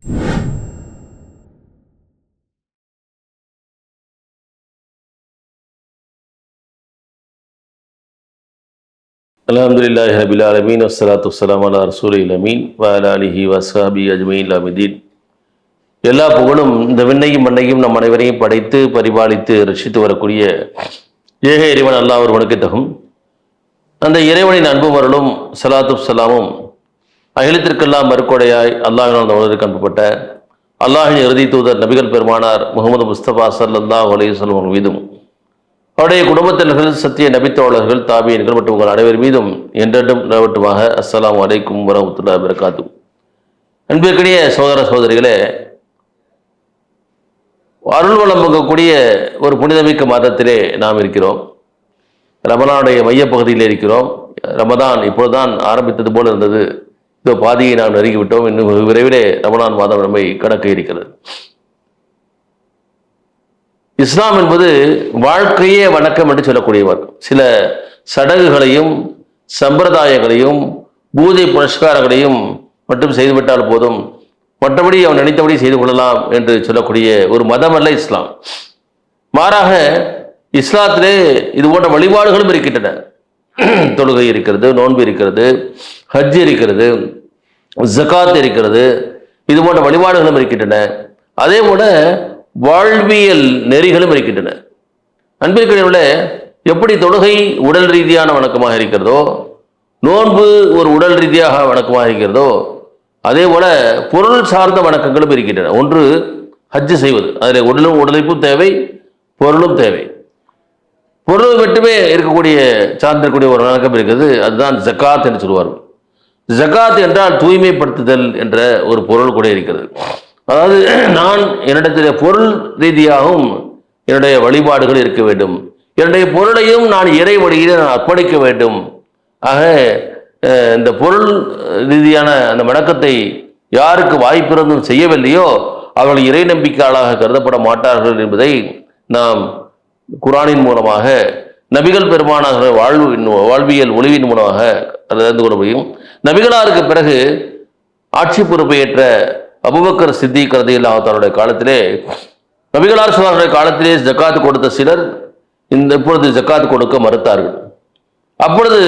அல்ஹம்துலில்லாஹி ரபில் ஆலமீன் வஸ்ஸலாத்து வஸ்ஸலாமு அலா ரசூலில் அமீன் வ அலா ஆலிஹி வஸ்ஹாபிஹி அஜ்மஈன் இலா யௌமிddin. எல்லா புகழும் இந்த விண்ணையும் மண்ணையும் நம் அனைவரையும் படைத்து பரிபாலித்து ரட்சித்து வரக்கூடிய ஏக இறைவன் அல்லாஹ் ஒருவனுக்கு தகும். அந்த இறைவனின் அன்பும் அருளும் ஸலாத்து ஸலாமும் அகிலத்திற்கெல்லாம் மறுக்கொடையாய் அல்லாஹ்வினால் அந்த உலகிற்கு அனுப்பப்பட்ட அல்லாஹ்வின் இறுதி தூதர் நபிகள் பெருமானார் முஹம்மது முஸ்தபா ஸல்லல்லாஹு அலைஹி வஸல்லம் அவர்கள் மீதும் அவருடைய குடும்பத்தினர்கள், சத்திய நபித்தோழர்கள், தாபியன்கள் மற்றும் உங்கள் அனைவர் மீதும் என்றென்றும் நிலவட்டுமாக. அஸ்ஸலாமு அலைக்கும் வரஹ்மத்துல்லாஹி வபரகாத்துஹு. அன்பிற்கினிய சகோதர சகோதரிகளே, அருள் வளம் பொங்கக்கூடிய ஒரு புனிதமிக்க மாதத்திலே நாம் இருக்கிறோம். ரமலானுடைய மையப்பகுதியில் இருக்கிறோம். ரமதான் இப்பொழுதுதான் ஆரம்பித்தது போல இருந்தது. இந்த பாதியை நாம் நெருங்கிவிட்டோம். இன்னும் விரைவிலே ரமலான் மாதம் நம்மை கடக்க இருக்கிறது. இஸ்லாம் என்பது வாழ்க்கையே வணக்கம் என்று சொல்லக்கூடியவர். சில சடங்குகளையும் சம்பிரதாயங்களையும் பூஜை புனஸ்காரங்களையும் மட்டும் செய்துவிட்டால் போதும், மற்றபடி அவன் நினைத்தபடி செய்து கொள்ளலாம் என்று சொல்லக்கூடிய ஒரு மதம் அல்ல இஸ்லாம். மாறாக இஸ்லாத்திலே இது போன்ற வழிபாடுகளும் இருக்கின்றன. தொழுகை இருக்கிறது, நோன்பு இருக்கிறது, ஹஜ் இருக்கிறது, ஜகாத் இருக்கிறது, இது போன்ற வழிபாடுகளும் இருக்கின்றன. அதே போல வாழ்வியல் நெறிகளும் இருக்கின்றன. அன்பிற்குரியவர்களே, எப்படி தொழுகை உடல் ரீதியான வணக்கமாக இருக்கிறதோ, நோன்பு ஒரு உடல் ரீதியாக வணக்கமாக இருக்கிறதோ, அதே போல பொருள் சார்ந்த வணக்கங்களும் இருக்கின்றன. ஒன்று ஹஜ் செய்வது, அதில் உடலுழைப்பும் தேவை, பொருளும் தேவை. பொருள் மட்டுமே இருக்கக்கூடிய சார்ந்திருக்கக்கூடிய ஒரு வணக்கம் இருக்கிறது, அதுதான் ஜகாத் என்று சொல்வார்கள். ஜகாத் என்றால் தூய்மைப்படுத்துதல் என்ற ஒரு பொருள் கூட இருக்கிறது. அதாவது நான் என்னிடத்தில் பொருள் ரீதியாகவும் என்னுடைய வழிபாடுகள் இருக்க வேண்டும், என்னுடைய பொருளையும் நான் இறை வழியிலே நான் அர்ப்பணிக்க வேண்டும். ஆக இந்த பொருள் ரீதியான அந்த வணக்கத்தை யாருக்கு வாய்ப்பிருந்தும் செய்யவில்லையோ அவர்கள் இறை நம்பிக்கையாளராக கருதப்பட மாட்டார்கள் என்பதை நாம் குரானின் மூலமாக, நபிகள் பெருமானார் வாழ்வியல் ஒளிவின் மூலமாக அறிந்து கொள்ள முடியும். நபிகளாருக்கு பிறகு ஆட்சி பொறுப்பேற்ற அபூபக்கர் சித்திக் ரலியல்லாஹு தஆலாவுடைய காலத்திலே, நபிகளார் ஸல்லல்லாஹு காலத்திலே ஜகாத் கொடுத்த சிலர் இப்பொழுது ஜகாத் கொடுக்க மறுத்தார்கள். அப்பொழுது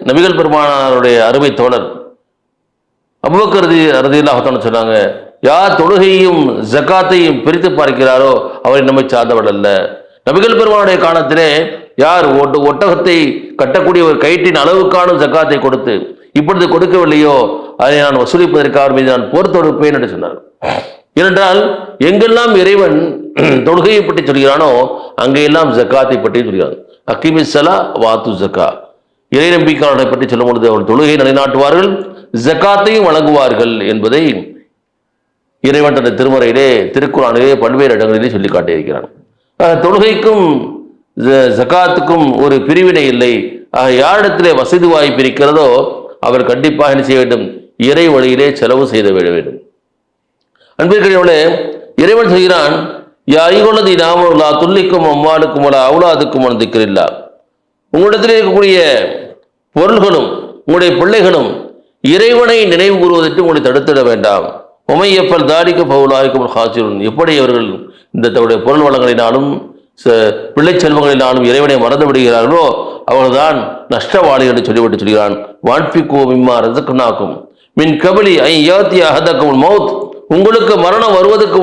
நபிகள் பெருமானாருடைய அருமை தோழர் அபூபக்கர் ரலியல்லாஹு தஆலா சொன்னாங்க, யார் தொழுகையும் ஜகாத்தையும் பிரித்து பார்க்கிறாரோ அவரை நம்மை சார்ந்தவர் அல்ல. நபிகள் பெருமானுடைய காலத்திலே யார் ஒட்டகத்தை கட்டக்கூடிய ஒரு கயிற்றின் அளவுக்கான ஜகாத்தை கொடுத்து இப்பொழுது கொடுக்கவில்லையோ அதை நான் வசூலிப்பதற்காக மீது நான் போர் தொடுப்பேன் என்று சொன்னார். ஏனென்றால் எங்கெல்லாம் இறைவன் தொழுகையை பற்றி சொல்கிறானோ அங்கெல்லாம் ஜக்காத்தை பற்றி சொல்கிறான். அக்கிமிஸ்ஸலா வாத்து ஜக்கா, இறை நம்பிக்கையாளர்களை பற்றி சொல்லும் பொழுது அவர்கள் தொழுகையை நிலைநாட்டுவார்கள், ஜக்காத்தையும் வழங்குவார்கள் என்பதை இறைவன் தன் திருமறையிலே, திருக்குறானிலே பல்வேறு இடங்களிலே சொல்லி காட்டியிருக்கிறான். தொழுகைக்கும் ஜக்காத்துக்கும் ஒரு பிரிவினை இல்லை. யாரிடத்திலே வசதி வாய்ப்பு இருக்கிறதோ அவர் கண்டிப்பாக என்ன செய்ய வேண்டும், இறை வழியிலே செலவு செய்து விட வேண்டும். அன்பிற்குரியவர்களே, இறைவன் சொல்கிறான், யா ஐயுஹல்லதீன ஆமனூ லா துல்லிக்கும் அம்வாலுக்கும் வலா அவுலாதுக்கும் அன் திக்ரில்லாஹ். உங்களிடத்தில் இருக்கக்கூடிய பொருள்களும் உங்களுடைய பிள்ளைகளும் இறைவனை நினைவு கூறுவதற்கு உங்களை தடுத்திட வேண்டாம். உமை எப்பல் தாரிக்க பவுலாய்க்கும் ஹாசிரும். எப்படி அவர்கள் இந்த தன்னுடைய பொருள் வளங்களினாலும் பிள்ளை செல்வங்களினாலும் இறைவனை மறந்து விடுகிறார்களோ அவர்கள்தான் நஷ்டவாளி என்று சொல்லிவிட்டு சொல்கிறான். வான்பிக்கோ மிம்மா ரஸக்னாக்கும் மின் கபலி ஐ யாத்தி அஹதக்கும் மௌத். உங்களுக்கு மரணம் வருவதற்கு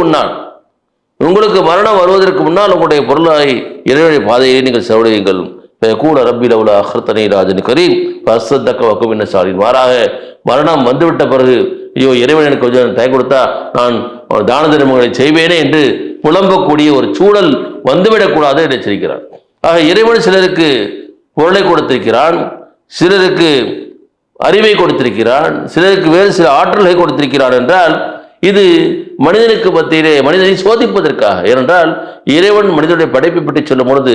முன்னால் உங்களுடைய பொருளை இறைவனுடைய பாதையை நீங்கள் செலவழியுங்கள். கூட ரப்பி லவுலா அஹ்ரதனி ராஜன் கரீம் ஃபஅஸ்ஸதக வகும் மின ஸாலிஹீன். மாறாக மரணம் வந்துவிட்ட பிறகு, ஐயோ இறைவன் எனக்கு கொஞ்சம் தயவு கொடுத்தா நான் தான தர்மங்களை செய்வேனே என்று புலம்பக்கூடிய ஒரு சூழல் வந்துவிடக்கூடாது என்று எச்சரிக்கிறார். ஆக இறைவன் சிலருக்கு பொருளை கொடுத்திருக்கிறான், சிலருக்கு அறிவை கொடுத்திருக்கிறான், சிலருக்கு வேறு சில ஆற்றல்களை கொடுத்திருக்கிறான் என்றால் இது மனிதனுக்கு மத்தியிலே மனிதனை சோதிப்பதற்காக. ஏனென்றால் இறைவன் மனிதனுடைய படைப்பை பற்றி சொல்லும் பொழுது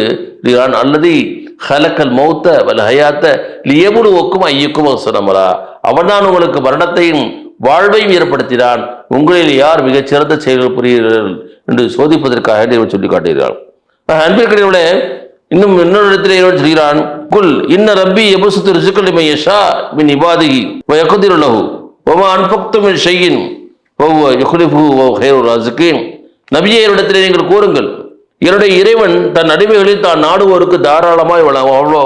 அல்லது ஹலக்கல் மௌத்த வல் ஹயாத்த லியபுலுவக்கும் ஐயுக்கும் அவசரமரா. அவன்தான் உங்களுக்கு மரணத்தையும் வாழ்வையும் ஏற்படுத்தினான், உங்களில் யார் மிகச்சிறந்த செயல்கள் புரிகிறீர்கள் என்று சோதிப்பதற்காக இறைவன் சொல்லி காட்டுகிறான். அன்பிற்குரியவர்களே, இன்னும் இன்னொரு இடத்துல இறைவன் சொல்கிறான், குல் இன்ன ரப்பி யபசுத்து ரிஸ்க லிமன் யஷா மின் இபாதிஹி வ யக்திரு லஹு வமா அன்ஃபக்தும் மின் ஷைஇன் நபியரிடத்திலே நீங்கள் கூறுங்கள், என்னுடைய இறைவன் தன் அடிமைகளில் தான் நாடுவோருக்கு தாராளமாய்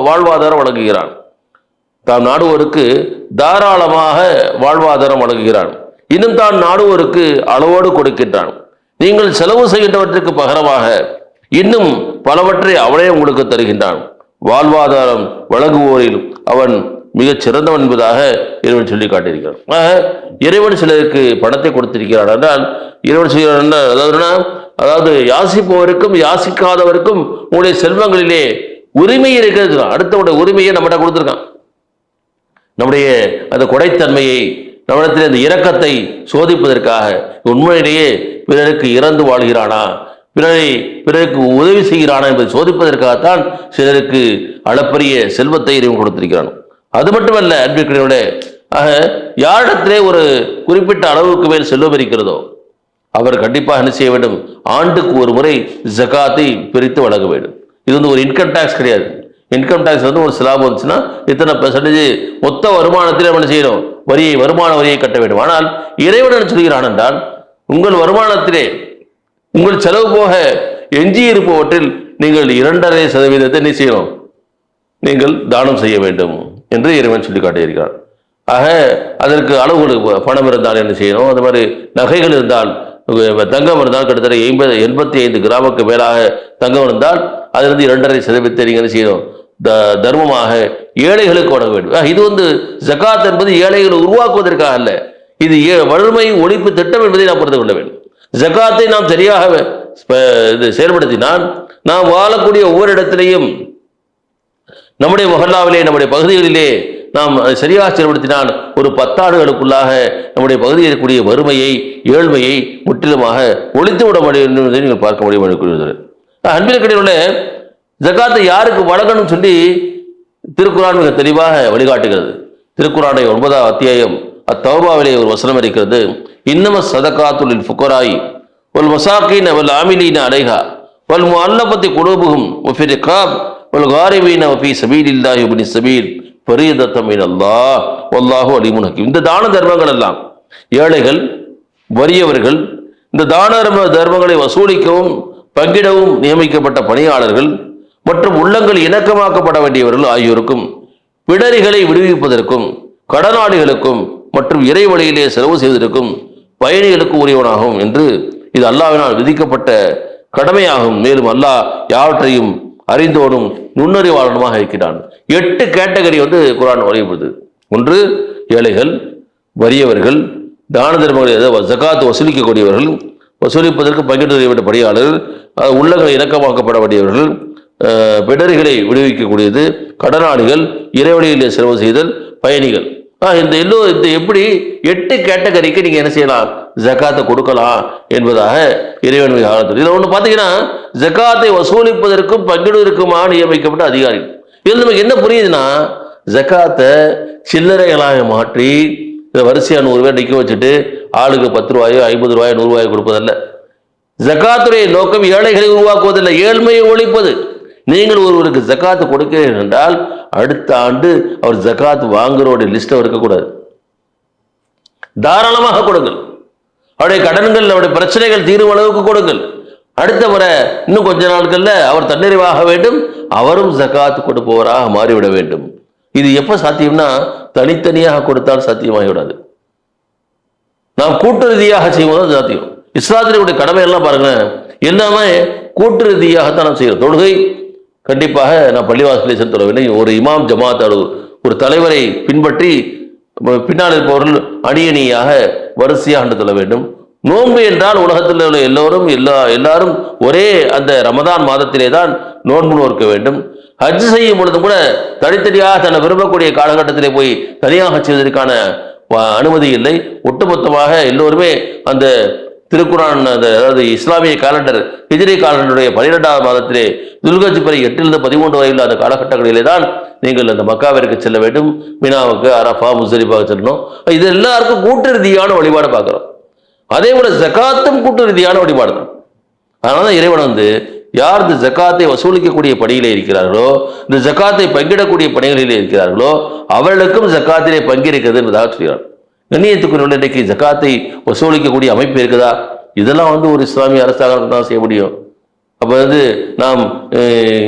வாழ்வாதாரம் வழங்குகிறான். தான் நாடுவோருக்கு தாராளமாக வாழ்வாதாரம் வழங்குகிறான். இன்னும் தான் நாடுவோருக்கு அளவோடு கொடுக்கின்றான். நீங்கள் செலவு செய்கின்றவற்றுக்கு பகரமாக இன்னும் பலவற்றை அவனே உங்களுக்கு தருகின்றான். வாழ்வாதாரம் வழங்குவோரில் அவன் மிகச் சிறந்தவன் என்பதாக இறைவன் சொல்லி காட்டியிருக்கிறான். இறைவன் சிலருக்கு பணத்தை கொடுத்திருக்கிறான் என்றால் இறைவன் செய்கிறான். அதாவது யாசிப்பவருக்கும் யாசிக்காதவருக்கும் உங்களுடைய செல்வங்களிலே உரிமை இருக்கிறது. அடுத்தவுடைய உரிமையை நம்மகிட்ட கொடுத்துருக்கான். நம்முடைய அந்த கொடைத்தன்மையை, நம்மிடத்தில் அந்த இரக்கத்தை சோதிப்பதற்காக உண்மையிலேயே பிறருக்கு இறந்து வாழ்கிறானா, பிறருக்கு உதவி செய்கிறானா என்பதை சோதிப்பதற்காகத்தான் சிலருக்கு அளப்பரிய செல்வத்தை இறைவன் கொடுத்திருக்கிறான். அது மட்டுமல்ல அன்பிற்குரியவர்களே, யாரிடத்திலே ஒரு குறிப்பிட்ட அளவுக்கு மேல் செல்வம் இருக்கிறதோ அவர் கண்டிப்பாக என்ன செய்ய வேண்டும், ஆண்டுக்கு ஒரு முறை ஜகாத்தை பிரித்து வழங்க வேண்டும். இது வந்து ஒரு இன்கம் டேக்ஸ் கிடையாது. இன்கம் டேக்ஸ் வந்து ஒரு ஸ்லாப் வந்துச்சுன்னா இத்தனை பெர்சன்டேஜ் மொத்த வருமானத்தில் என்ன செய்யணும், வருமான வரியை கட்ட வேண்டும். ஆனால் இறைவன் என்ன சொல்கிறான் என்றால், உங்கள் வருமானத்திலே உங்கள் செலவு போக எஞ்சி இருப்பவற்றில் நீங்கள் 2.5% என்ன செய்யணும், நீங்கள் தானம் செய்ய வேண்டும் என்று இறைவன் சொல்லி காட்டியிருக்கிறார். ஆக அதற்கு அளவுகள் பணம் இருந்தால் என்ன செய்யணும், அது மாதிரி நகைகள் இருந்தால், தங்கம் இருந்தால் கிட்டத்தட்ட 85 கிராமுக்கு மேலாக தங்கம் இருந்தால் அதிலிருந்து 2.5% நீங்கள் என்ன செய்யணும், தர்மமாக ஏழைகளுக்கு வழங்க வேண்டும். இது வந்து ஜகாத் என்பது ஏழைகளை உருவாக்குவதற்காக அல்ல, இது வறுமை ஒழிப்பு திட்டம் என்பதை நாம் புரிந்து கொள்ள வேண்டும். ஜகாத்தை நாம் சரியாக செயல்படுத்தினால் நாம் வாழக்கூடிய ஒவ்வொரு இடத்திலேயும், நம்முடைய மஹல்லாவிலே, நம்முடைய பகுதிகளிலே நாம் சரியாக செயல்படுத்தினால் ஒரு 10 ஆண்டுகளுக்குள்ளாக நம்முடைய பகுதியில் இருக்கக்கூடிய வறுமையை, ஏழ்மையை முற்றிலுமாக ஒழித்து விட முடியும் என்பதை நீங்கள் பார்க்க முடியும். அன்பிற்கிடையே ஜகாத்தை யாருக்கு வழங்கணும் சொல்லி திருக்குரான் மிக தெளிவாக வழிகாட்டுகிறது. திருக்குரானை 9ஆம் அத்தியாயம் அத்தௌபாவிலே ஒரு வசனம் இருக்கிறது. இன்னம சதகாத்துல் ஃபுகராய் வல் மசாகீன் வல் ஆமிலீன அலைஹா வல் முஅல்லஃபத்தி குலூபுஹும் வஃபி ரிகாப் வல் காரிமீன வஃபி சபீலில்லாஹி வபினி சபீல் ஃபரீதத்தம் மினல்லாஹ் வல்லாஹு அலீமுன் ஹக்கீம். இந்த தான தர்மங்கள் எல்லாம் ஏழைகள், வறியவர்கள், இந்த தான தர்மங்களை வசூலிக்கவும் பங்கிடவும் நியமிக்கப்பட்ட பணியாளர்கள் மற்றும் உள்ளங்கள் இணக்கமாக்கப்பட வேண்டியவர்கள் ஆகியோருக்கும், பிடரிகளை விடுவிப்பதற்கும், கடனாளிகளுக்கும் மற்றும் இறை வழியிலே செலவு செய்வதற்கும் பயணிகளுக்கு உரியவனாகும் என்று இது அல்லாஹ்வினால் விதிக்கப்பட்ட கடமையாகும். மேலும் அல்லாஹ் யாவற்றையும் அறிந்தோனும் நுண்ணறிவாளனுமாக இருக்கிறான். 8 கேட்டகரி வந்து குர்ஆன் வலியுறுத்துது. ஒன்று ஏழைகள், வறியவர்கள், தான தர்மங்களை ஜகாத் வசூலிக்கக்கூடியவர்கள், வசூலிப்பதற்கு பங்கிட்டு செய்யப்பட்ட பணியாளர்கள், உள்ளங்களை இணக்கமாக்கப்பட வேண்டியவர்கள், பிடரிகளை விடுவிக்கக்கூடியது, கடனாளிகள், இறைவழியிலே செலவு செய்தல், பயணிகள். இந்த எப்படி 8 கேட்டகரிக்கு நீங்க என்ன செய்யலாம், ஜகாத்தை கொடுக்கலாம் என்பதாக இறைவன் ஆலோசனை. இதில் ஒன்று பார்த்தீங்கன்னா, ஜகாத்தை வசூலிப்பதற்கும் பங்கிடுவதற்குமாக நியமிக்கப்பட்ட அதிகாரிகள். இதில் நமக்கு என்ன புரியுதுன்னா, ஜகாத்தை சில்லறைகளாக மாற்றி இதை வரிசையாக 100 பேர் நிற்க வச்சுட்டு ஆளுக்கு 10 ரூபாயோ 50 ரூபாயோ 100 ரூபாயோ கொடுப்பதல்ல. ஜகாத்துடைய நோக்கம் ஏழைகளை உருவாக்குவதில்லை, ஏழ்மையை ஒழிப்பது. நீங்கள் ஒருவருக்கு ஜகாத்து கொடுக்கிறீர்கள் என்றால் அடுத்த ஆண்டு அவர் ஜகாத் வாங்குறோட லிஸ்ட் இருக்கக்கூடாது. தாராளமாக கொடுங்கள். அவருடைய கடன்கள், அவருடைய பிரச்சனைகள் தீரும் அளவுக்கு கொடுங்கள். அடுத்த முறை இன்னும் கொஞ்ச நாட்கள்ல அவர் தன்னிறைவாக வேண்டும், அவரும் ஜகாத் கொடுப்பவராக மாறிவிட வேண்டும். இது எப்ப சாத்தியம்னா, தனித்தனியாக கொடுத்தால் சாத்தியமாகிவிடாது. நாம் கூட்டு ரீதியாக செய்வதும் சாத்தியம். இஸ்லாத்தினுடைய கடமை எல்லாம் பாருங்க, எல்லாமே கூட்டு ரீதியாகத்தான் நாம் செய்யறோம். தொழுகை கண்டிப்பாக நான் பள்ளிவாசலை சென்று தொழவில்லை, ஒரு இமாம் ஜமாத் ஒரு தலைவரை பின்பற்றி பின்னால் இருப்பவர்கள் அணியணியாக வரிசையாக தொழ வேண்டும். நோன்பு என்றால் உலகத்தில் உள்ள எல்லாரும் ஒரே அந்த ரமதான் மாதத்திலே தான் நோன்பு நோக்க வேண்டும். ஹஜ் செய்யும் பொழுதும் கூட தனித்தனியாக தன்னை விரும்பக்கூடிய காலகட்டத்திலே போய் தனியாக செய்வதற்கான அனுமதி இல்லை. ஒட்டுமொத்தமாக எல்லோருமே அந்த திருக்குரான், அதாவது இஸ்லாமிய காலண்டர், ஹிஜ்ரி காலண்டருடைய 12ஆம் மாதத்திலே துல்கஜ் பிறை 8 to 13 வரையில் அந்த காலகட்டங்களிலே தான் நீங்கள் அந்த மக்காவிற்கு செல்ல வேண்டும். மினாவுக்கு, அரஃபா, முஸ்தலிஃபாவுக்கு செல்லணும். இது எல்லாருக்கும் கூட்டு ரீதியான வழிபாடு பார்க்கிறோம். அதே போல ஜகாத்தும் கூட்டு ரீதியான வழிபாடு தான். அதனால இறைவன் வந்து யார் இந்த ஜகாத்தை வசூலிக்கக்கூடிய பணியிலே இருக்கிறார்களோ, இந்த ஜகாத்தை பங்கிடக்கூடிய பணிகளிலே இருக்கிறார்களோ, அவர்களுக்கும் ஜகாத்திலே பங்கிருக்கிறது என்பதாக சொல்கிறார். கண்ணியத்துக்குரிய இன்றைக்கு ஜகாத்தை வசூலிக்கக்கூடிய அமைப்பு இருக்குதா? இதெல்லாம் ஒரு இஸ்லாமிய அரசாக தான் செய்ய முடியும். அப்போ நாம்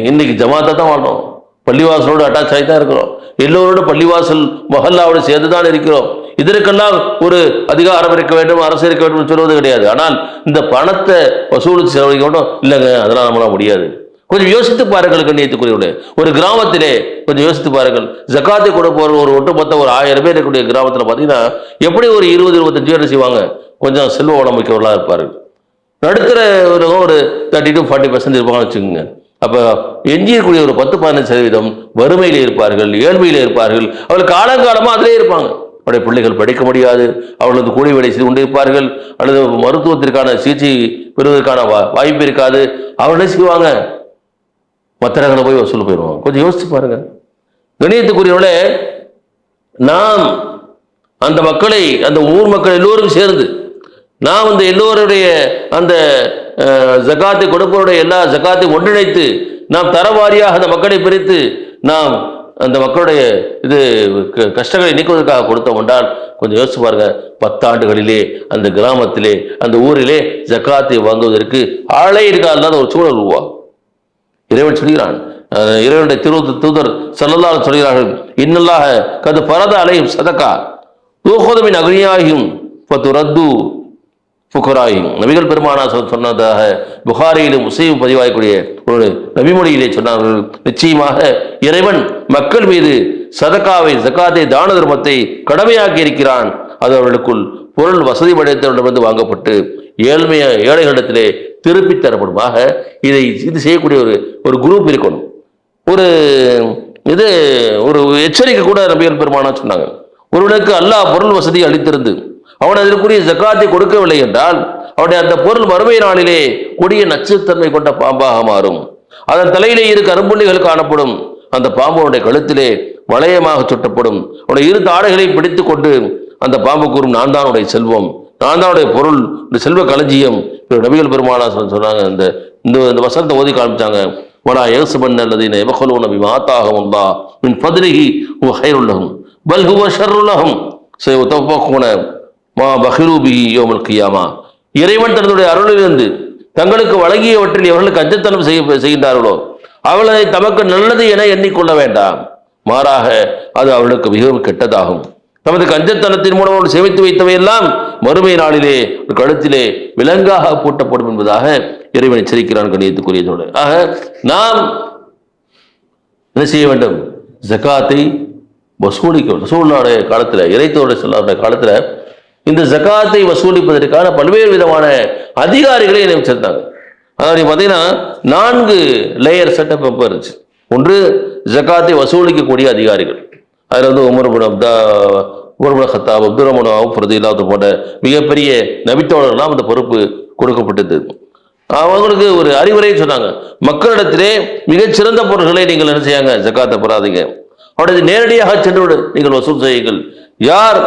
இன்னைக்கு ஜமாத்தா தான் வாழ்றோம், பள்ளிவாசலோடு அட்டாச் ஆகி தான் இருக்கிறோம், எல்லோரோட பள்ளிவாசல் மஹல்லாவோடு சேர்ந்து தான் இருக்கிறோம். இதற்கெல்லாம் ஒரு அதிகாரம் இருக்க வேண்டும், அரசு இருக்க வேண்டும் சொல்வது கிடையாது. ஆனால் இந்த பணத்தை வசூலித்து செலவழிக்க வேண்டும் இல்லைங்க, அதெல்லாம் நம்மளால முடியாது. கொஞ்சம் யோசித்து பாருங்கள் கண்ணியத்துக்குரியவர்களே. ஒரு கிராமத்திலே கொஞ்சம் யோசித்து பாருங்கள், ஜக்காத்தை கொடுப்பவர் ஒரு ஒட்டுமொத்த ஒரு 1000 பேர் இருக்கக்கூடிய கிராமத்தில் பார்த்தீங்கன்னா எப்படி ஒரு 20-25 பேர் செய்வாங்க, கொஞ்சம் செல்வ வளம் மிக்கவர்களாக இருப்பார்கள். நடுத்தர ஒரு 30 to 40% இருப்பாங்கன்னு வச்சுக்கோங்க. அப்போ எஞ்சியக்கூடிய ஒரு 10-15% வறுமையிலே இருப்பார்கள், ஏழ்மையிலே இருப்பார்கள். அவர்கள் காலங்காலமாக அதிலே இருப்பாங்க. அவருடைய பிள்ளைகள் படிக்க முடியாது, அவர்களது கூலி வேலை செய்து கொண்டு இருப்பார்கள், அல்லது மருத்துவத்திற்கான சிகிச்சை பெறுவதற்கான வாய்ப்பு இருக்காது. அவர்களே செய்வாங்க, மற்ற இடங்களை போய் வசூல் போயிடுவாங்க. கொஞ்சம் யோசிச்சு பாருங்க கணியத்துக்குரியவர்களே. நாம் அந்த மக்களை, அந்த ஊர் மக்கள் எல்லோரும் சேர்ந்து நாம் எல்லோருடைய அந்த ஜகாத்தை கொடுப்பவருடைய எல்லா ஜகாத்தை ஒன்றிணைத்து நாம் தரவாரியாக அந்த மக்களை பிரித்து நாம் அந்த மக்களுடைய கஷ்டங்களை நீக்குவதற்காக கொடுத்தோம் என்றால் கொஞ்சம் யோசிச்சு பாருங்க, 10 ஆண்டுகளிலே அந்த கிராமத்திலே அந்த ஊரிலே ஜகாத்தை வாங்குவதற்கு ஆளே இருக்காது ஒரு சூழல் உருவாகும். இறைவன் சொல்கிறான், இறைவனுடைய தூதர் ஸல்லல்லாஹு அலைஹி சொல்கிறார்கள், இன்னல்லாஹ கது ஃபரத அலைஹிம் ஸதகா யூஹது மின் அக்னியாஹிம் ஃபதுரத்து ஃபுகராஹிம். நபிகள் பெருமானா சொன்னதாக புகாரியிலும் முஸ்லிம் பதிவாகக்கூடிய ஒரு நபிமொழியிலே சொன்னார்கள், நிச்சயமாக இறைவன் மக்கள் மீது சதகாவை ஜகாத்தை தான தர்மத்தை கடமையாக்கி இருக்கிறான். அது அவர்களுக்குள் பொருள் வசதி படைத்தவரிடமிருந்து வாங்கப்பட்டு ஏழைகளிடத்திலே திருப்பி தரப்படுமாக இது செய்யக்கூடிய ஒரு குரூப் இருக்கணும். ஒரு எச்சரிக்கை கூட நபிகள் பெருமானா சொன்னாங்க, ஒருவனுக்கு அல்லாஹ் பொருள் வசதி அளித்திருந்து அவன் அதற்குரிய ஜக்காத்தை கொடுக்கவில்லை என்றால் அவனுடைய அந்த பொருள் மறுமை நாளிலே கொடிய நச்சுத்தன்மை கொண்ட பாம்பாக மாறும். அதன் தலையிலே 2 கரும்புள்ளிகள் காணப்படும். அந்த பாம்புடைய கழுத்திலே வளையமாக சுட்டப்படும். அவனுடைய 2 தாடைகளையும் பிடித்து கொண்டு அந்த பாம்பு கூறும், நான் தான் உடைய செல்வம், நான் தான் உடைய பொருள், இந்த செல்வ களஞ்சியம். நபிகள் பெருமானா சொன்னாங்க, இந்த வசனத்தை ஓதி காமிச்சாங்க, வலா யஹ்சபன் அல்லதீன யபخلون بما آتاهم الله من فضله هو خير لهم بل هو شر لهم سيطوقون ما بخلوا به يوم القيامة. இறைவன் தன்னுடைய அருளிலிருந்து தங்களுக்கு வழங்கியவற்றில் எவர்களுக்கு அஞ்சத்தனம் செய்கின்றார்களோ அவளை தமக்கு நல்லது என எண்ணிக்கொள்ள வேண்டாம், மாறாக அது அவளுக்கு மிகவும் கெட்டதாகும். தமது கஞ்சத்தனத்தின் மூலம் அவர்கள் சேமித்து வைத்தவையெல்லாம் மறுமை நாளிலே கழுத்திலே விலங்காக பூட்டப்படும் என்பதாக இறைவன் எச்சரிக்கிறான் கண்ணியத்துக்குரியதோடு. ஆக நாம் என்ன செய்ய வேண்டும்? ஜகாத்தை வசூலிக்க ரசூலுல்லாஹ்வுடைய காலத்தில், இறைத்தோருடைய சொல்லாத காலத்தில் இந்த ஜகாத்தை வசூலிப்பதற்கான பல்வேறு விதமான அதிகாரிகளை நியமிச்சிருந்தாங்க. அதாவது பார்த்தீங்கன்னா 4 லேயர் செட்டப் இருந்துச்சு. ஒன்று ஜகாத்தை வசூலிக்கக்கூடிய அதிகாரிகள், அதில் Umar bin Khattab, Abdul Rahman Awf ரலியல்லாஹு போன்ற மிகப்பெரிய நபித்தோழர்கள்லாம் அந்த பொறுப்பு கொடுக்கப்பட்டது. அவங்களுக்கு ஒரு அறிவுரையை சொன்னாங்க, மக்களிடத்திலே மிகச்சிறந்த பொருள்களை நீங்கள் என்ன செய்யாங்க, ஜகாத்தை பெறாதீங்க, அவருடைய நேரடியாக சென்று நீங்கள் வசூல் செய்யுங்கள். யார்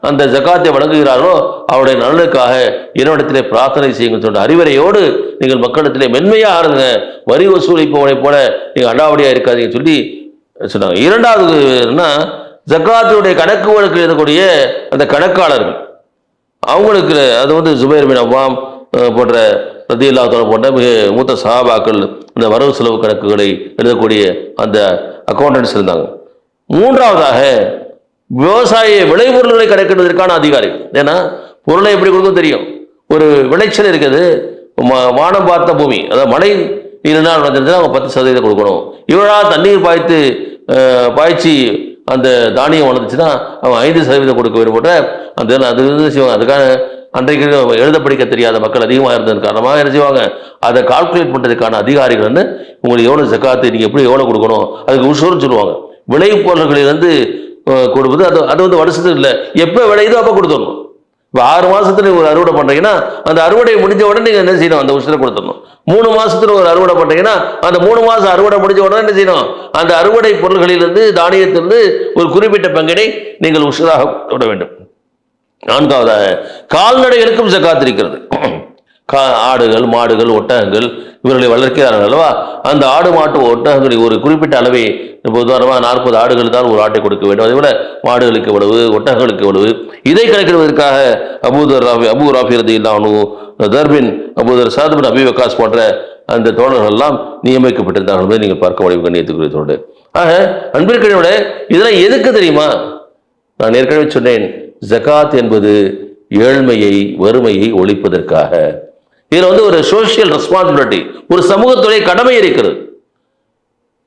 அந்த ஜகாத்தை வழங்குகிறார்களோ அவருடைய நலனுக்காக இறைவனிடத்திலே பிரார்த்தனை செய்யுங்கள் சொன்ன அறிவுரையோடு நீங்கள் மக்களிடத்திலே மென்மையாக இருங்க, வரி வசூலிப்பவனை போல நீங்கள் அடாவடியாக இருக்காதீங்க சொல்லி சொன்னாங்க. இரண்டாவது என்ன, ஜகாத்துடைய கணக்கு வழக்கு எழுதக்கூடிய அந்த கணக்காளர்கள், அவங்களுக்கு அது ஜுபைர் பின் அவ்வாம் போன்ற ரலியல்லாஹு தஆலா போன்ற மிக மூத்த சஹாபாக்கள் அந்த வரவு செலவு கணக்குகளை எழுதக்கூடிய அந்த அக்கௌண்டன்ட்ஸ் இருந்தாங்க. மூன்றாவதாக விவசாய விளைபொருள்களை கணக்கிடுவதற்கான அதிகாரிகள். ஏன்னா பொருளை எப்படி கொடுக்கும் தெரியும், ஒரு விளைச்சல் இருக்குது, வானம் பார்த்த பூமி, அதாவது மழை இல்லைன்னா அவங்க 10% கொடுக்கணும், இவ்வளோ தண்ணீர் பாய்ச்சி அந்த தானியம் வளர்ந்துச்சுன்னா அவன் 5% கொடுக்க விரும்புகிற அந்த அது செய்வாங்க. அதுக்காக அன்றைக்கு எழுத படிக்க தெரியாத மக்கள் அதிகமாக இருந்தது காரணமாக என்ன செய்வாங்க, அதை கால்குலேட் பண்ணுறதுக்கான அதிகாரிகள்னு உங்களுக்கு எவ்வளோ ஜக்காத்து நீங்கள் எப்படி எவ்வளோ கொடுக்கணும் அதுக்கு உஷூர்னு சொல்லுவாங்க. விளைபொருள்களிலிருந்து கொடுப்பது அது வருஷத்துக்கு இல்லை, எப்போ விளையுதோ அப்போ கொடுத்துடணும். இப்போ 6 மாதத்துல ஒரு அறுவடை பண்ணுறீங்கன்னா அந்த அறுவடை முடிஞ்ச உடனே நீங்கள் என்ன செய்யணும், அந்த உஷரை கொடுத்துடணும். 3 மாதத்துல ஒரு அறுவடை பண்ணுறீங்கன்னா அந்த 3 மாதம் அறுவடை முடிஞ்ச உடனே என்ன செய்யணும், அந்த அறுவடை பொருள்களிலிருந்து தானியத்திலிருந்து ஒரு குறிப்பிட்ட பங்கினை நீங்கள் உஷராக விட வேண்டும். 4வது கால்நடைகளுக்கும் ஜகாத் இருக்கிறது. ஆடுகள் மாடுகள் ஒட்டகங்கள் இவர்களை வளர்க்கிறார்கள் அல்லவா? அந்த ஆடு மாட்டு ஒட்டகங்களை ஒரு குறிப்பிட்ட அளவை, உதாரணமாக 40 ஆடுகள் தான் ஒரு ஆட்டை கொடுக்க வேண்டும், அதை விட மாடுகளுக்கு எவ்வளவு, ஒட்டகங்களுக்கு எவ்வளவு, இதை கணக்கிடுவதற்காக அபூ ராஃபி ரலியல்லாஹு அன்ஹு, தர்பின் அபூதர், சாத் பின் அபி வக்காஸ் போன்ற அந்த தோழர்கள் எல்லாம் நியமிக்கப்பட்டிருந்தார்கள் என்பதை நீங்கள் பார்க்க முடியும் கண்ணியத்துக்குரிய தோழர்களே. ஆக அன்பிற்கிடையோட இதெல்லாம் எதுக்கு தெரியுமா? நான் ஏற்கனவே சொன்னேன், ஜகாத் என்பது ஏழ்மையை வறுமையை ஒழிப்பதற்காக. இதுல ஒரு சோசியல் ரெஸ்பான்சிபிலிட்டி, ஒரு சமூகத்துடைய கடமை இருக்கிறது.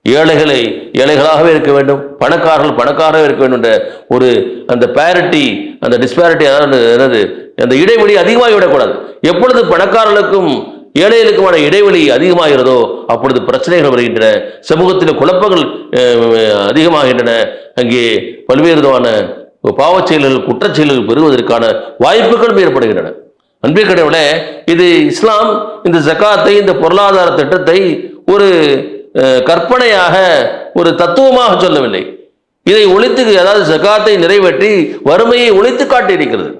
ஏழைகளாகவே இருக்க வேண்டும், பணக்காரர்கள் பணக்காரவே இருக்க வேண்டும் என்ற ஒரு அந்த பேரிட்டி, அந்த டிஸ்பேரிட்டி, அதாவது அந்த இடைவெளி அதிகமாக விடக்கூடாது. எப்பொழுது பணக்காரர்களுக்கும் ஏழைகளுக்குமான இடைவெளி அதிகமாகிறதோ அப்பொழுது பிரச்சனைகள் வருகின்றன, சமூகத்தில் குழப்பங்கள் அதிகமாகின்றன, அங்கே பல்வேறு விதமான பாவச் செயல்கள் குற்றச் செயல்கள் பெறுவதற்கான வாய்ப்புகளும் ஏற்படுகின்றன. அன்பே கடவுளே, இது இஸ்லாம் இந்த ஜகாத்தை, இந்த பொருளாதார திட்டத்தை ஒரு கற்பனையாக ஒரு தத்துவமாக சொல்லவில்லை. இதை ஒழித்து, அதாவது ஜகாத்தை நிறைவேற்றி வறுமையை ஒழித்து காட்டியிருக்கிறது.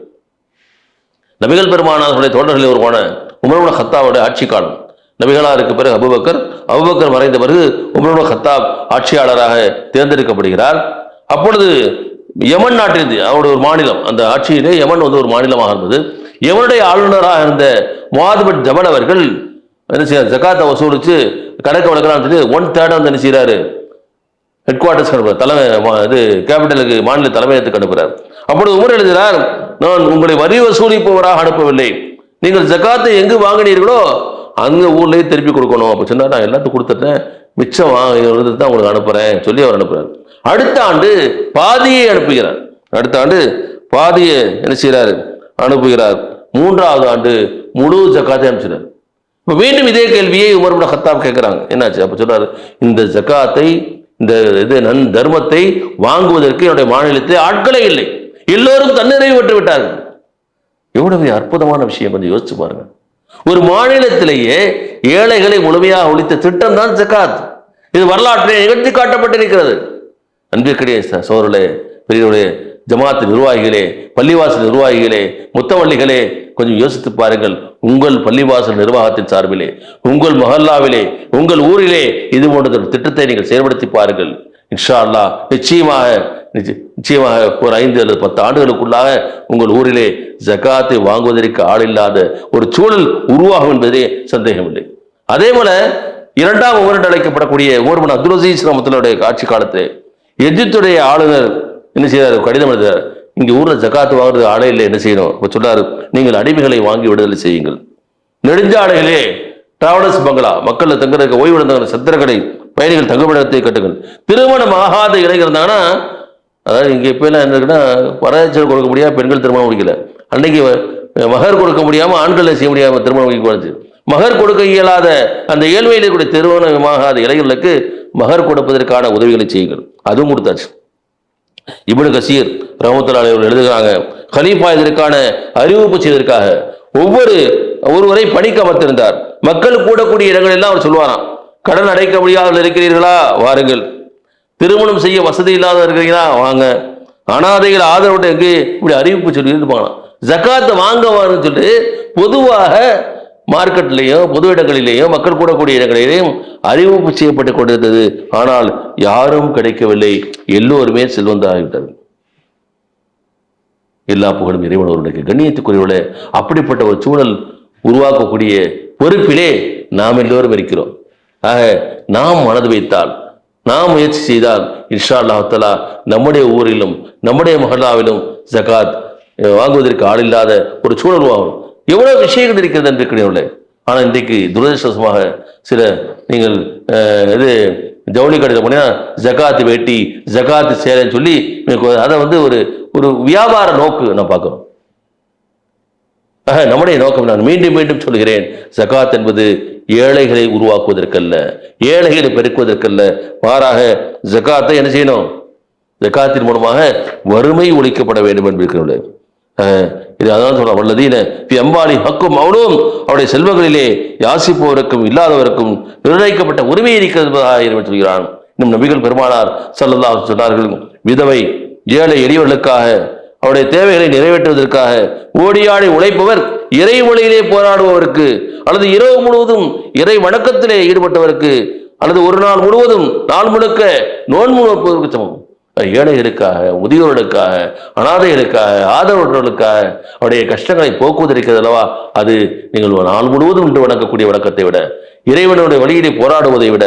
நபிகள் பெருமானாருடைய தோழர்களில் ஒருவான உமர் இப்னு கத்தாவுடைய ஆட்சி காலம். நபிகளாருக்கு பிறகு அபூபக்கர் மறைந்த பிறகு உமர் இப்னு கத்தாப் ஆட்சியாளராக தேர்ந்தெடுக்கப்படுகிறார். அப்பொழுது யமன் நாட்டில் அவருடைய ஒரு மாநிலம், அந்த ஆட்சியிலே யமன் ஒரு மாநிலமாக இருந்தது. யமனுடைய ஆளுநராக இருந்த முஆத் பின் ஜபல் அவர்கள் என்ன செய்ய, ஜகாத்தை வசூலிச்சு கணக்கு வழக்கலாம்னு சொல்லி 1/3 என்ன செய்யறாரு, ஹெட் குவார்டர்ஸ் அனுப்புறார், தலைமை கேபிட்டலுக்கு, மாநில தலைமையகத்துக்கு அனுப்புறார். அப்பொழுது உமர் எழுதுகிறார், நான் உங்களை வரி வசூலிப்பவராக அனுப்பவில்லை, நீங்கள் ஜகாத்தை எங்கு வாங்கினீர்களோ அந்த ஊர்லயே திருப்பி கொடுக்கணும். அப்ப சொன்னா, நான் எல்லாத்துக்கும் கொடுத்துட்டேன், மிச்சம் வாங்க தான் உங்களுக்கு அனுப்புறேன் சொல்லி அவர் அனுப்புறார். அடுத்த ஆண்டு பாதியை அனுப்புகிறார். அடுத்த ஆண்டு பாதியை என்ன செய்யறாரு, அனுப்புகிறார். 3வது ஆண்டு முழு ஜகாத்தை அனுப்பிச்சார். இப்ப மீண்டும் இதே கேள்வியை உமர் இப்னு கத்தாப் கேட்கிறாங்க. என்னாச்சு? அப்ப சொல்றாரு, இந்த ஜகாத்தை, இந்த தர்மத்தை வாங்குவதற்கு என்னுடைய மாநிலத்தில் ஆட்களே இல்லை, எல்லோரும் தன்னிறைவு பெற்று விட்டார்கள். எவ்வளவு அற்புதமான விஷயம், கொஞ்சம் யோசிச்சு பாருங்க. ஒரு மாநிலத்திலேயே ஏழைகளை முழுமையாக ஒழித்த திட்டம் தான் ஜகாத். இது வரலாற்றிலே நிகழ்த்தி காட்டப்பட்டிருக்கிறது. அன்பிற்கிடையே சோழர்களே, பெரியவர்களே, ஜமாத் நிர்வாகிகளே, பள்ளிவாசல் நிர்வாகிகளே, முத்தவள்ளிகளே, கொஞ்சம் யோசித்து பாருங்கள். உங்கள் பள்ளிவாசல் நிர்வாகத்தின் சார்பிலே, உங்கள் மஹல்லாவிலே, உங்கள் ஊரிலே இது போன்ற திட்டத்தை நீங்கள் செயல்படுத்தி பாருங்கள். இன்ஷா அல்லாஹ் நிச்சயமாக ஒரு 5 அல்லது 10 ஆண்டுகளுக்குள்ளாக உங்கள் ஊரிலே ஜகாத்தை வாங்குவதற்கு ஆள் இல்லாத ஒரு சூழல் உருவாகும் என்பதே சந்தேகமில்லை. அதே போல 2ஆம் உமர் என்று அழைக்கப்படக்கூடிய உமர் பின் அப்துல் அசீஸ் ரஹ்மத்துல்லாஹி காட்சி காலத்தில் எஜிப்துடைய ஆளுநர் என்ன செய்யறாரு, கடிதம் எழுதுறாரு, இங்க ஊர்ல ஜகாத்து வாங்குறது ஆளே இல்லை, என்ன செய்யணும்? இப்ப சொல்றாரு, நீங்கள் அடிமைகளை வாங்கி விடுதலை செய்யுங்கள். நெடுஞ்சாலைகளே டிராவலர்ஸ் பங்களா, மக்கள் தங்குறதுக்கு ஓய்வு சத்திரக்கடை, பயணிகள் தங்குமிடத்தை கட்டுங்கள். திருமணம் ஆகாத இளைஞர் இருந்தாங்கன்னா, அதாவது இங்க இப்ப எல்லாம் என்ன இருக்குன்னா, வரதட்சணை கொடுக்க முடியாம பெண்கள் திருமணம் முடிக்கல. அன்னைக்கு மகர் கொடுக்க முடியாம ஆண்களை செய்ய முடியாம திருமணம் முடிக்க, மகர் கொடுக்க இயலாத அந்த ஏழ்மையிலே கூட திருமணமாகாத இளைஞர்களுக்கு மகர் கொடுப்பதற்கான உதவிகளை செய்யுங்கள். அதுவும் கொடுத்தாச்சு. இப்னு கசீர் ரஹ்மத்துல்லாஹி அலைஹி எழுதுகிறாங்க, கலீஃபா இதற்கான அறிவிப்பு செய்வதற்காக ஒருவரை பணிக்கு அமர்த்திருந்தார். மக்கள் கூடக்கூடிய இடங்கள் எல்லாம் அவர் சொல்லுவாராம், கடன் அடைக்க முடியாதவர்கள் இருக்கிறீர்களா வாருங்கள், திருமணம் செய்ய வசதி இல்லாத இருக்கிறீங்களா வாங்க, அனாதைகள் ஆதரவு எங்கே, இப்படி அறிவிப்பு சொல்லி இருப்பாங்களாம். ஜகாத்தை வாங்குவாருன்னு சொல்லிட்டு பொதுவாக மார்க்கெட்லேயும் பொது இடங்களிலேயும் மக்கள் கூடக்கூடிய இடங்களிலேயும் அறிவிப்பு செய்யப்பட்டு கொண்டிருந்தது. ஆனால் யாரும் கிடைக்கவில்லை, எல்லோருமே செல்வந்தாகிவிட்டார்கள். எல்லா புகழும் இறைவன் ஒருவனுக்கு. கண்ணியத்துக்குரியவர்களே, அப்படிப்பட்ட ஒரு சூழல் உருவாக்கக்கூடிய பொறுப்பிலே நாம் எல்லோரும் இருக்கிறோம். ஆக நாம் மனது வைத்தால், நாம் முயற்சி செய்தால் இன்ஷா அல்லாஹ் தஆலா நம்முடைய ஊரிலும் நம்முடைய மஹல்லாவிலும் ஜகாத் வாங்குவதற்கு ஆள் இல்லாத ஒரு சூழல் உருவாகும். எவ்வளவு விஷயங்கள் இருக்கிறது என்று இருக்கிறீர்களே. ஆனால் இன்றைக்கு துரதிருஷ்டமாக சில நீங்கள் ஜவுளி கடையில் போனீங்கன்னா ஜகாத்து வேட்டி, ஜகாத்து சேலைன்னு சொல்லி அதை ஒரு வியாபார நோக்கு நான் பார்க்கிறோம். நம்முடைய நோக்கம், நான் மீண்டும் மீண்டும் சொல்கிறேன், ஜகாத் என்பது ஏழைகளை உருவாக்குவதற்கல்ல, ஏழைகளை பெருக்குவதற்கல்ல. மாறாக ஜகாத்தை என்ன செய்யணும்? ஜகாத்தின் மூலமாக வறுமை ஒழிக்கப்பட வேண்டும் என்று இது அதான் சொல்ற, வல்லதீன ஃபி அம்வாலி ஹக்கும் மஅலூம், அவருடைய செல்வங்களிலே யாசிப்பவருக்கும் இல்லாதவருக்கும் நிர்ணயிக்கப்பட்ட உரிமை இருக்கிறது என்பதாக சொல்கிறான். இன்னும் நபிகள் பெருமானார் ஸல்லல்லாஹு அலைஹி வஸல்லம் சொன்னார்கள், விதவை ஏழை எளியவர்களுக்காக அவருடைய தேவைகளை நிறைவேற்றுவதற்காக ஓடியாடி உழைப்பவர் இறை வழியிலே போராடுபவருக்கு, அல்லது இரவு முழுவதும் இறை வணக்கத்திலே ஈடுபட்டவருக்கு, அல்லது ஒரு நாள் முழுவதும் நாள் முழுக்க நோன்பு நோற்பதற்கு சமம். ஏழைகளுக்காக, முதியோர்களுக்காக, அனாதைகளுக்காக, ஆதரவற்றவர்களுக்காக அவருடைய கஷ்டங்களை போக்குவதற்கு அல்லவா, அது நீங்கள் நாள் முழுவதும் இன்று வணங்கக்கூடிய வழக்கத்தை விட, இறைவனுடைய வழியிலே போராடுவதை விட,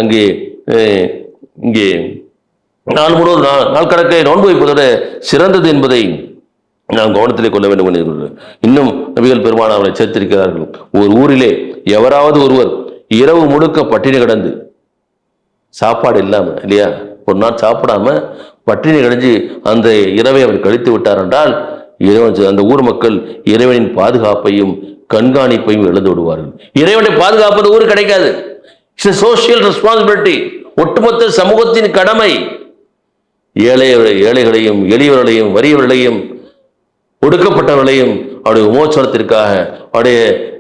அங்கே இங்கே நாள் முழுவதும் நாள் கணக்கை நோன்பு வைப்பதோட சிறந்தது என்பதை நாம் கவனத்திலே கொள்ள வேண்டும் என்று இன்னும் நபிகள் பெருமான் அவரை சேர்த்திருக்கிறார்கள். ஒரு ஊரிலே எவராவது ஒருவர் இரவு முழுக்க பட்டினி கிடந்து, சாப்பாடு இல்லாம இல்லையா, ஒரு நாள் சாப்பிடாம பட்டினி கிடந்து அந்த இரவை அவர் கழித்து விட்டார் என்றால், அந்த ஊர் மக்கள் இறைவனின் பாதுகாப்பையும் கண்காணிப்பையும் இழந்து விடுவார்கள். இறைவனை பாதுகாப்பது ஊர் கிடைக்காது. இட்ஸ் சோசியல் ரெஸ்பான்சிபிலிட்டி, ஒட்டுமொத்த சமூகத்தின் கடமை. ஏழைகளையும் எளியவர்களையும் வறியவர்களையும் ஒடுக்கப்பட்டவர்களையும் அவருடைய விமோசனத்திற்காக, அவருடைய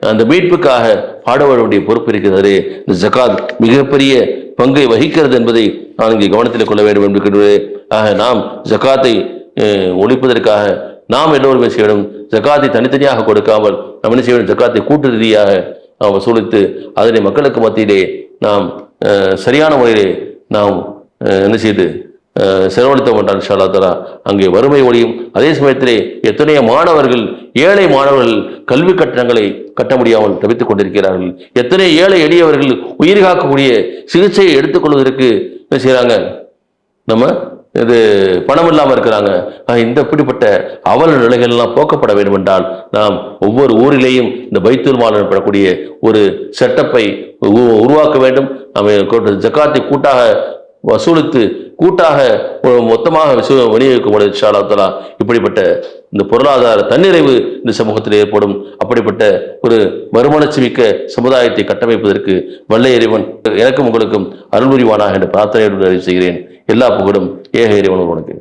அந்த மீட்புக்காக பாடுபட வேண்டிய பொறுப்பு இருக்கிறது. இந்த ஜகாத் மிகப்பெரிய பங்கை வகிக்கிறது என்பதை நான் இங்கே கவனத்தில் கொள்ள வேண்டும் என்று நாம் ஜகாத்தை ஒழிப்பதற்காக நாம் எல்லோருமே செய்யணும். ஜகாத்தை தனித்தனியாக கொடுக்காமல் நாம் என்ன செய்ய வேண்டும், ஜகாத்தை கூட்டு ரீதியாக நாம் வசூலித்து அதனை மக்களுக்கு மத்தியிலே நாம் சரியான முறையிலே நாம் என்ன செய்து செலவழித்தோம் என்றால் இன்ஷா அல்லாஹ் தஆலா அங்கே வறுமை ஒழியும். அதே சமயத்திலே எத்தனையோ மாணவர்கள், ஏழை மாணவர்கள் கல்வி கட்டணங்களை கட்ட முடியாமல் தவித்துக் கொண்டிருக்கிறார்கள். எத்தனை ஏழை எளியவர்கள் உயிர் காக்கக்கூடிய சிகிச்சையை எடுத்துக்கொள்வதற்கு என்ன செய்யறாங்க, நம்ம இது பணம் இல்லாமல் இருக்கிறாங்க. இந்த இப்படிப்பட்ட அவல நிலைகள் எல்லாம் போக்கப்பட வேண்டும் என்றால் நாம் ஒவ்வொரு ஊரிலேயும் இந்த பைத்துல் மால் எனப்படக்கூடிய ஒரு செட்டப்பை உருவாக்க வேண்டும். நம்ம ஜகாத்தை கூட்டாக வசூலித்து கூட்டாக மொத்தமாக விநியோகிக்கும் இன்ஷா அல்லாஹ் தஆலா இப்படிப்பட்ட இந்த பொருளாதார தன்னிறைவு இந்த சமூகத்தில் ஏற்படும். அப்படிப்பட்ட ஒரு மறுமலர்ச்சி மிக்க சமுதாயத்தை கட்டமைப்பதற்கு வல்ல இறைவன் எனக்கும் உங்களுக்கும் அருள் புரிவானாக என்ற பிரார்த்தனையுடன் நிறைவு செய்கிறேன். எல்லா புகழும் ஏக இறைவன் உனக்கு.